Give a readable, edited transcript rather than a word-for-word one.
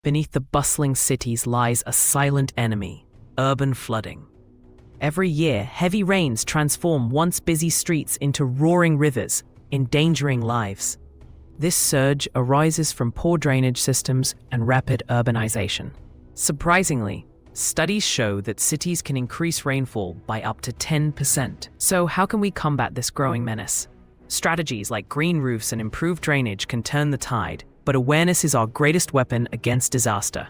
Beneath the bustling cities lies a silent enemy: urban flooding. Every year, heavy rains transform once busy streets into roaring rivers, endangering lives. This surge arises from poor drainage systems and rapid urbanization. Surprisingly, studies show that cities can increase rainfall by up to 10%. So how can we combat this growing menace? Strategies like green roofs and improved drainage can turn the tide, but awareness is our greatest weapon against disaster.